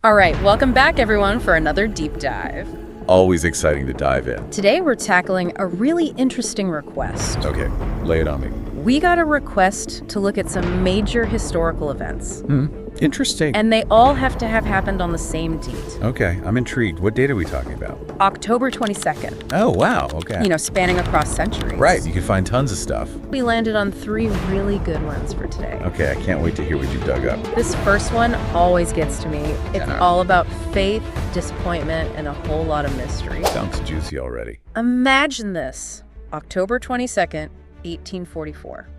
All right, welcome back, everyone, for another deep dive. Always exciting to dive in. Today, we're tackling a really interesting request. Okay, lay it on me. We got a request to look at some major historical events. Interesting. And they all have to have happened on the same date. Okay, I'm intrigued. What date are we talking about? October 22nd. Oh, wow, okay. Spanning across centuries. Right, you can find tons of stuff. We landed on 3 really good ones for today. Okay, I can't wait to hear what you dug up. This first one always gets to me. It's all about faith, disappointment, and a whole lot of mystery. Sounds juicy already. Imagine this. October 22nd, 1844.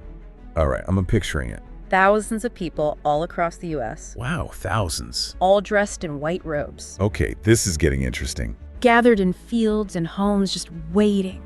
All right, I'm picturing it. Thousands of people all across the U.S. Wow, thousands. All dressed in white robes. Okay, this is getting interesting. Gathered in fields and homes, just waiting.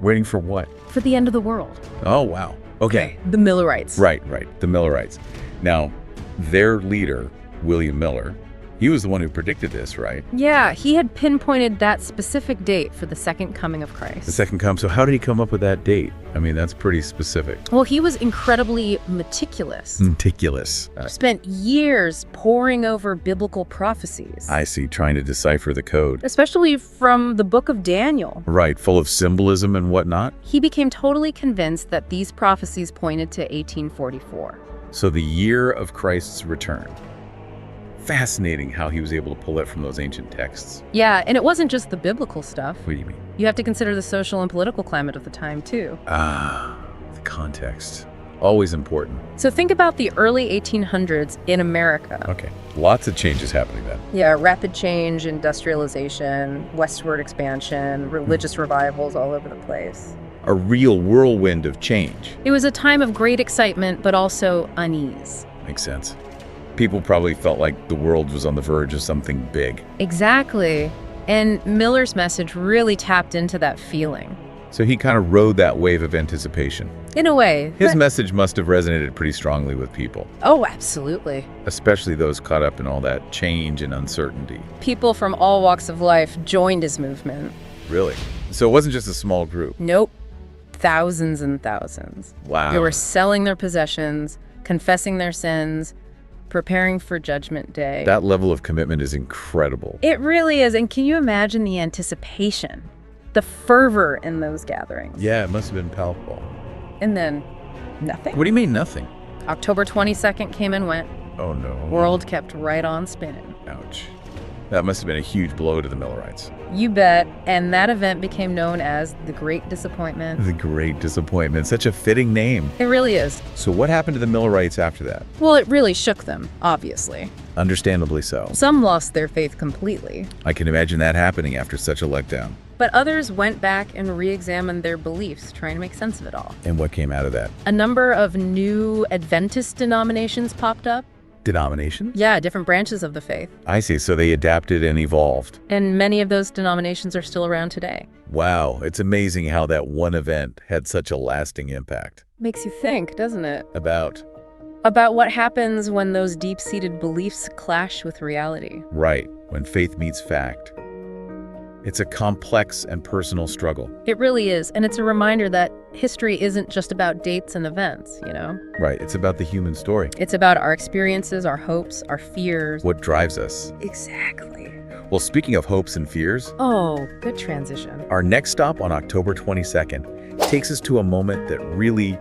Waiting for what? For the end of the world. Oh, wow. Okay. The Millerites. Right, the Millerites. Now, their leader, William Miller, he was the one who predicted this, right? Yeah, he had pinpointed that specific date for the second coming of Christ. The second come. So how did he come up with that date? I mean, that's pretty specific. Well, he was incredibly meticulous. Meticulous. Spent years poring over biblical prophecies. I see, trying to decipher the code. Especially from the book of Daniel. Right, full of symbolism and whatnot. He became totally convinced that these prophecies pointed to 1844. So the year of Christ's return. Fascinating how he was able to pull it from those ancient texts. Yeah, and it wasn't just the biblical stuff. What do you mean? You have to consider the social and political climate of the time, too. Ah, the context. Always important. So think about the early 1800s in America. Okay, lots of changes happening then. Yeah, rapid change, industrialization, westward expansion, religious revivals all over the place. A real whirlwind of change. It was a time of great excitement, but also unease. Makes sense. People probably felt like the world was on the verge of something big. Exactly. And Miller's message really tapped into that feeling. So he kind of rode that wave of anticipation. In a way. His message must have resonated pretty strongly with people. Oh, absolutely. Especially those caught up in all that change and uncertainty. People from all walks of life joined his movement. Really? So it wasn't just a small group? Nope. Thousands and thousands. Wow. They were selling their possessions, confessing their sins, preparing for Judgment Day. That level of commitment is incredible. It really is. And can you imagine the anticipation, the fervor in those gatherings? Yeah, it must have been palpable. And then nothing. What do you mean nothing? October 22nd came and went. Oh, no. World kept right on spinning. Ouch. That must have been a huge blow to the Millerites. You bet. And that event became known as the Great Disappointment. The Great Disappointment. Such a fitting name. It really is. So what happened to the Millerites after that? Well, it really shook them, obviously. Understandably so. Some lost their faith completely. I can imagine that happening after such a letdown. But others went back and re-examined their beliefs, trying to make sense of it all. And what came out of that? A number of new Adventist denominations popped up. Denominations? Yeah, different branches of the faith. I see. So they adapted and evolved. And many of those denominations are still around today. Wow. It's amazing how that one event had such a lasting impact. Makes you think, doesn't it? About what happens when those deep-seated beliefs clash with reality. Right. When faith meets fact. It's a complex and personal struggle. It really is. And it's a reminder that history isn't just about dates and events, Right. It's about the human story. It's about our experiences, our hopes, our fears. What drives us. Exactly. Well, speaking of hopes and fears, Oh, good transition. our next stop on October 22nd takes us to a moment that really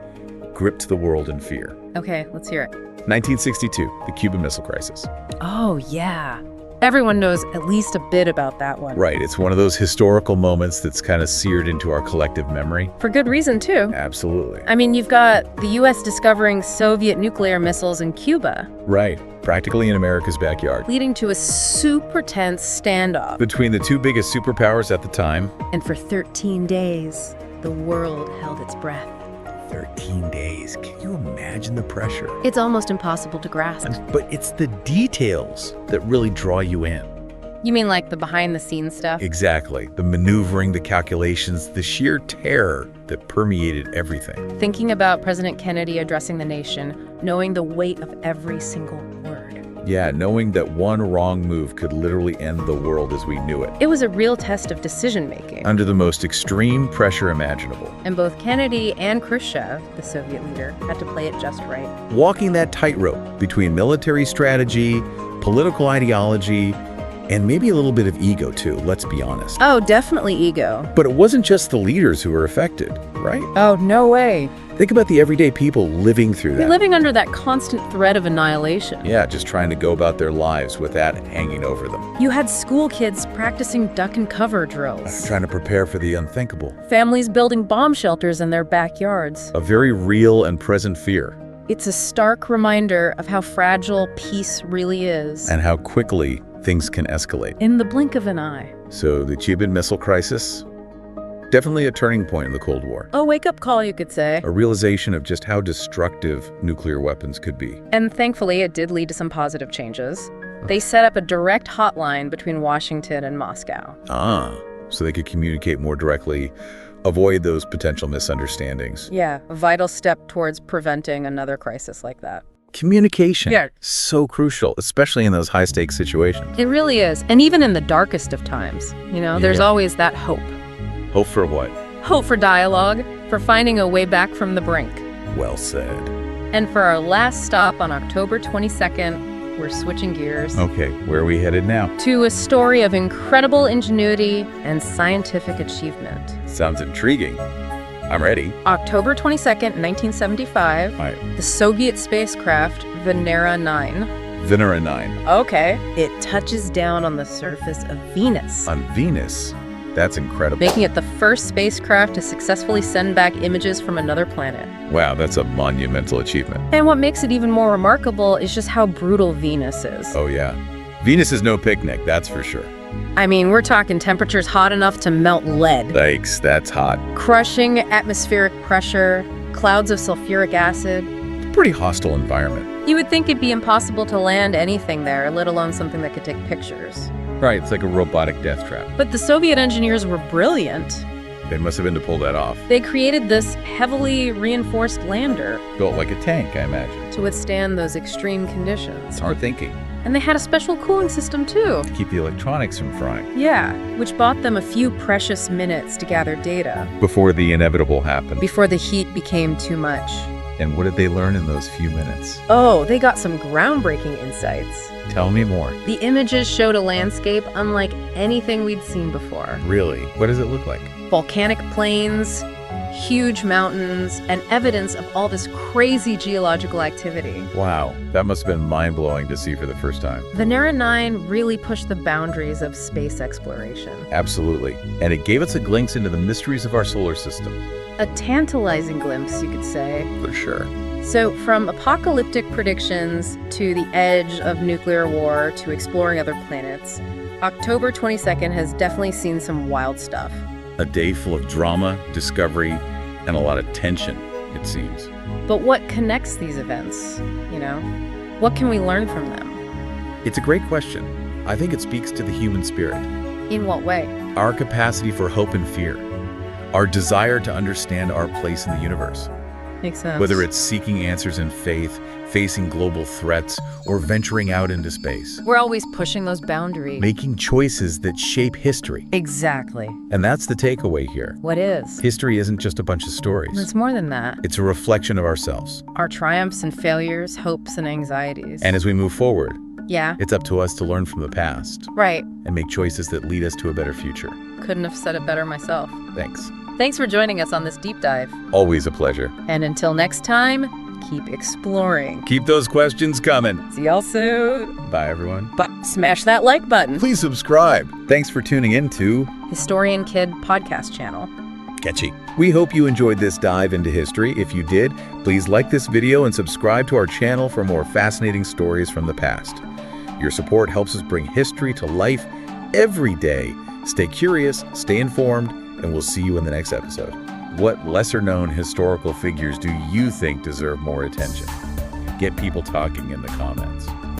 gripped the world in fear. Okay, let's hear it. 1962, the Cuban Missile Crisis. Oh, yeah. Everyone knows at least a bit about that one. Right. It's one of those historical moments that's kind of seared into our collective memory. For good reason, too. Absolutely. I mean, you've got the U.S. discovering Soviet nuclear missiles in Cuba. Right. Practically in America's backyard. Leading to a super tense standoff. Between the two biggest superpowers at the time. And for 13 days, the world held its breath. 13 days. Can you imagine the pressure? It's almost impossible to grasp. But it's the details that really draw you in. You mean like the behind-the-scenes stuff? Exactly. The maneuvering, the calculations, the sheer terror that permeated everything. Thinking about President Kennedy addressing the nation, knowing the weight of every single word. Yeah, knowing that one wrong move could literally end the world as we knew it. It was a real test of decision-making. Under the most extreme pressure imaginable. And both Kennedy and Khrushchev, the Soviet leader, had to play it just right. Walking that tightrope between military strategy, political ideology, and maybe a little bit of ego too, let's be honest. Oh, definitely ego. But it wasn't just the leaders who were affected, right? Oh, no way. Think about the everyday people living through that. They're living under that constant threat of annihilation. Yeah, just trying to go about their lives with that hanging over them. You had school kids practicing duck and cover drills. Trying to prepare for the unthinkable. Families building bomb shelters in their backyards. A very real and present fear. It's a stark reminder of how fragile peace really is. And how quickly things can escalate. In the blink of an eye. So the Cuban Missile Crisis, definitely a turning point in the Cold War. A wake-up call, you could say. A realization of just how destructive nuclear weapons could be. And thankfully, it did lead to some positive changes. They set up a direct hotline between Washington and Moscow. So they could communicate more directly, avoid those potential misunderstandings. Yeah, a vital step towards preventing another crisis like that. Communication. Yeah. So crucial, especially in those high-stakes situations. It really is. And even in the darkest of times, there's always that hope. Hope for what? Hope for dialogue, for finding a way back from the brink. Well said. And for our last stop on October 22nd, we're switching gears. Okay, where are we headed now? To a story of incredible ingenuity and scientific achievement. Sounds intriguing. I'm ready. October 22nd, 1975, All right. the Soviet spacecraft Venera 9. Venera 9. Okay. It touches down on the surface of Venus. On Venus? That's incredible. Making it the first spacecraft to successfully send back images from another planet. Wow, that's a monumental achievement. And what makes it even more remarkable is just how brutal Venus is. Oh yeah. Venus is no picnic, that's for sure. I mean, we're talking temperatures hot enough to melt lead. Yikes, that's hot. Crushing atmospheric pressure, clouds of sulfuric acid. Pretty hostile environment. You would think it'd be impossible to land anything there, let alone something that could take pictures. Right, it's like a robotic death trap. But the Soviet engineers were brilliant. They must have been to pull that off. They created this heavily reinforced lander Built like a tank, I imagine. to withstand those extreme conditions. Smart thinking. And they had a special cooling system too. Keep the electronics from frying. Yeah, which bought them a few precious minutes to gather data Before the inevitable happened. before the heat became too much. And what did they learn in those few minutes? Oh, they got some groundbreaking insights. Tell me more. The images showed a landscape unlike anything we'd seen before. Really? What does it look like? Volcanic plains, huge mountains, and evidence of all this crazy geological activity. Wow, that must have been mind-blowing to see for the first time. Venera 9 really pushed the boundaries of space exploration. Absolutely. And it gave us a glimpse into the mysteries of our solar system. A tantalizing glimpse, you could say. For sure. So, from apocalyptic predictions to the edge of nuclear war to exploring other planets, October 22nd has definitely seen some wild stuff. A day full of drama, discovery, and a lot of tension, it seems. But what connects these events, What can we learn from them? It's a great question. I think it speaks to the human spirit. In what way? Our capacity for hope and fear. Our desire to understand our place in the universe. Makes sense. Whether it's seeking answers in faith, facing global threats, or venturing out into space. We're always pushing those boundaries. Making choices that shape history. Exactly. And that's the takeaway here. What is? History isn't just a bunch of stories. It's more than that. It's a reflection of ourselves. Our triumphs and failures, hopes and anxieties. And as we move forward, yeah. it's up to us to learn from the past. Right. And make choices that lead us to a better future. Couldn't have said it better myself. Thanks. Thanks for joining us on this deep dive. Always a pleasure. And until next time, keep exploring. Keep those questions coming. See y'all soon. Bye, everyone. But smash that like button. Please subscribe. Thanks for tuning in to Historian Kid podcast channel. Catchy. We hope you enjoyed this dive into history. If you did, please like this video and subscribe to our channel for more fascinating stories from the past. Your support helps us bring history to life every day. Stay curious, stay informed, and we'll see you in the next episode. What lesser-known historical figures do you think deserve more attention? Get people talking in the comments.